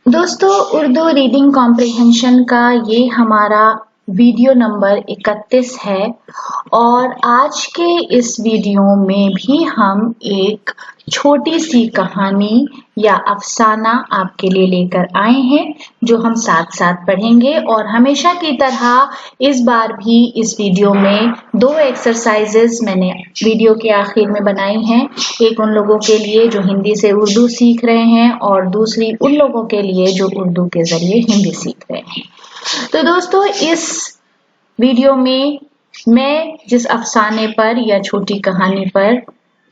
दोस्तों, Urdu reading comprehension का ये हमारा वीडियो नंबर 31 है और आज के इस वीडियो में भी हम एक छोटी सी कहानी या अफसाना आपके लिए लेकर आए हैं जो हम साथ साथ पढ़ेंगे। और हमेशा की तरह इस बार भी इस वीडियो में दो एक्सरसाइजेस मैंने वीडियो के आखिर में बनाई हैं। एक उन लोगों के लिए जो हिंदी से उर्दू सीख रहे हैं और दूसरी उन लोगों के लिए जो उर्दू के जरिए हिंदी सीख रहे हैं। तो दोस्तों, इस वीडियो में मैं जिस अफसाने पर या छोटी कहानी पर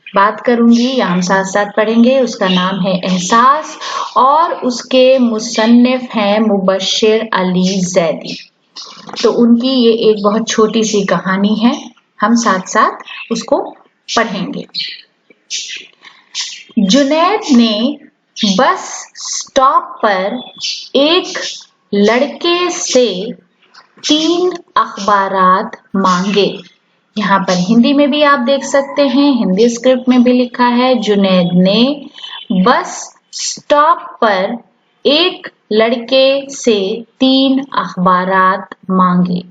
बात करूंगी या हम साथ साथ पढ़ेंगे उसका नाम है एहसास और उसके मुसन्निफ हैं मुबश्शिर अली जैदी। तो उनकी ये एक बहुत छोटी सी कहानी है, हम साथ साथ उसको पढ़ेंगे। जुनैद ने बस स्टॉप पर एक लड़के से 3 अखबारात मांगे। यहाँ पर हिंदी में भी आप देख सकते हैं, हिंदी स्क्रिप्ट में भी लिखा है जुनैद ने बस स्टॉप पर एक लड़के से 3 अखबारात मांगे।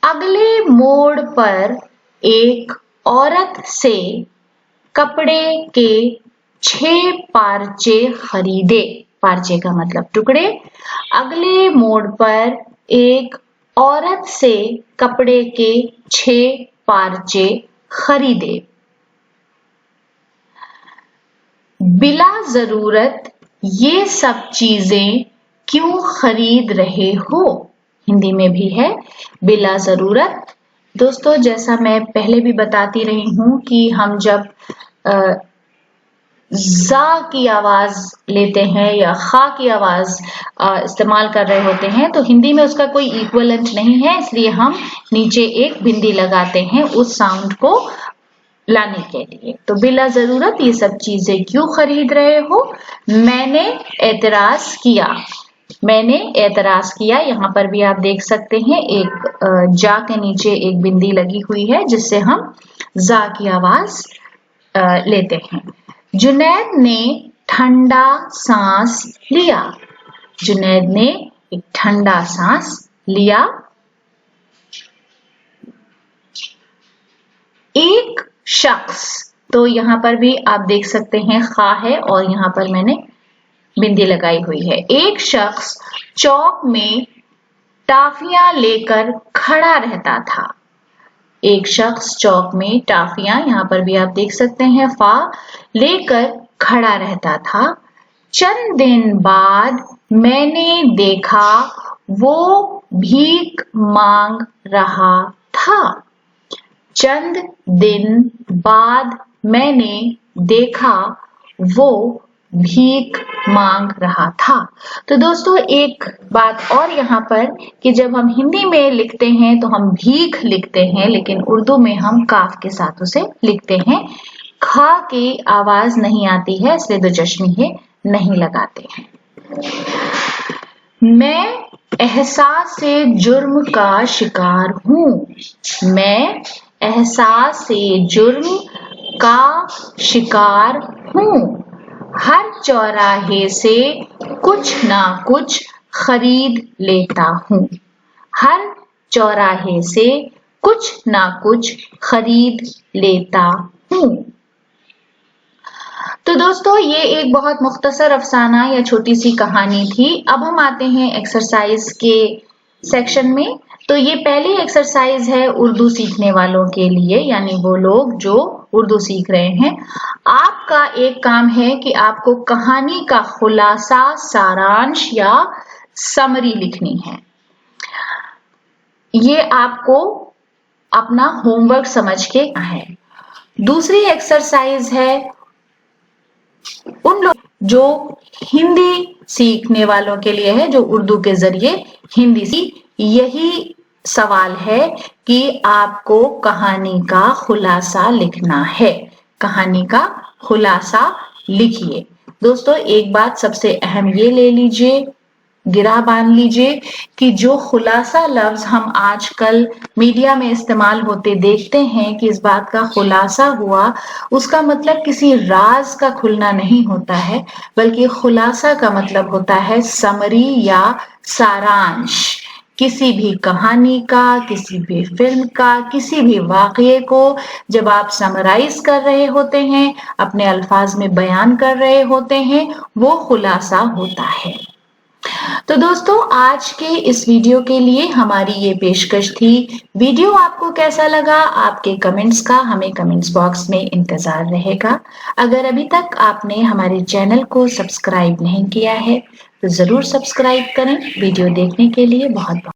अगले मोड़ पर एक औरत से कपड़े के 6 पारचे खरीदे। पारचे का मतलब टुकड़े। अगले मोड़ पर एक औरत से कपड़े के 6 पारचे खरीदे। बिला जरूरत ये सब चीजें क्यों खरीद रहे हो? हिंदी में भी है बिला जरूरत। दोस्तों, जैसा मैं पहले भी बताती रही हूं कि हम जब जा की आवाज लेते हैं या खा की आवाज इस्तेमाल कर रहे होते हैं तो हिंदी में उसका कोई इक्विवेलेंट नहीं है, इसलिए हम नीचे एक बिंदी लगाते हैं उस साउंड को लाने के लिए। तो बिला जरूरत ये सब चीजें क्यों खरीद रहे हो? मैंने एतराज किया। मैंने एतराज किया, यहाँ पर भी आप देख सकते हैं एक जा के नीचे एक बिंदी लगी हुई है जिससे हम जा की आवाज लेते हैं। जुनैद ने ठंडा सांस लिया। जुनैद ने एक ठंडा सांस लिया। एक शख्स, तो यहाँ पर भी आप देख सकते हैं खा है और यहाँ पर मैंने बिंदी लगाई हुई है। एक शख्स चौक में टाफियां लेकर खड़ा रहता था। एक शख्स चौक में टाफियां, यहाँ पर भी आप देख सकते हैं फा, लेकर खड़ा रहता था। चंद दिन बाद मैंने देखा वो भीख मांग रहा था। चंद दिन बाद मैंने देखा वो भीख मांग रहा था। तो दोस्तों, एक बात और यहाँ पर कि जब हम हिंदी में लिखते हैं तो हम भीख लिखते हैं, लेकिन उर्दू में हम काफ के साथ उसे लिखते हैं। खा की आवाज नहीं आती है, इसलिए दो चश्मे नहीं लगाते हैं। मैं एहसास से जुर्म का शिकार हूँ। मैं एहसास से जुर्म का शिकार हूँ। हर चौराहे से कुछ ना कुछ खरीद लेता हूँ। हर चौराहे से कुछ ना कुछ खरीद लेता हूँ। तो दोस्तों, ये एक बहुत मुख्तसर अफसाना या छोटी सी कहानी थी। अब हम आते हैं एक्सरसाइज के सेक्शन में। तो ये पहली एक्सरसाइज है उर्दू सीखने वालों के लिए, यानी वो लोग जो उर्दू सीख रहे हैं। आपका एक काम है कि आपको कहानी का खुलासा, सारांश या समरी लिखनी है। ये आपको अपना होमवर्क समझ के है। दूसरी एक्सरसाइज है उन लोग जो हिंदी सीखने वालों के लिए है, जो उर्दू के जरिए हिंदी सीख। यही सवाल है कि आपको कहानी का खुलासा लिखना है। कहानी का खुलासा लिखिए। दोस्तों, एक बात सबसे अहम ये ले लीजिए गिरह बांध लीजिए कि जो खुलासा लफ्ज हम आजकल मीडिया में इस्तेमाल होते देखते हैं कि इस बात का खुलासा हुआ, उसका मतलब किसी राज का खुलना नहीं होता है, बल्कि खुलासा का मतलब होता है समरी या सारांश। किसी भी कहानी का, किसी भी फिल्म का, किसी भी वाकये को जब आप समराइज कर रहे होते हैं, अपने अल्फाज में बयान कर रहे होते हैं, वो खुलासा होता है। तो दोस्तों, आज के इस वीडियो के लिए हमारी ये पेशकश थी। वीडियो आपको कैसा लगा, आपके कमेंट्स का हमें कमेंट्स बॉक्स में इंतजार रहेगा। अगर अभी तक आपने हमारे चैनल को सब्सक्राइब नहीं किया है तो जरूर सब्सक्राइब करें। वीडियो देखने के लिए बहुत बहुत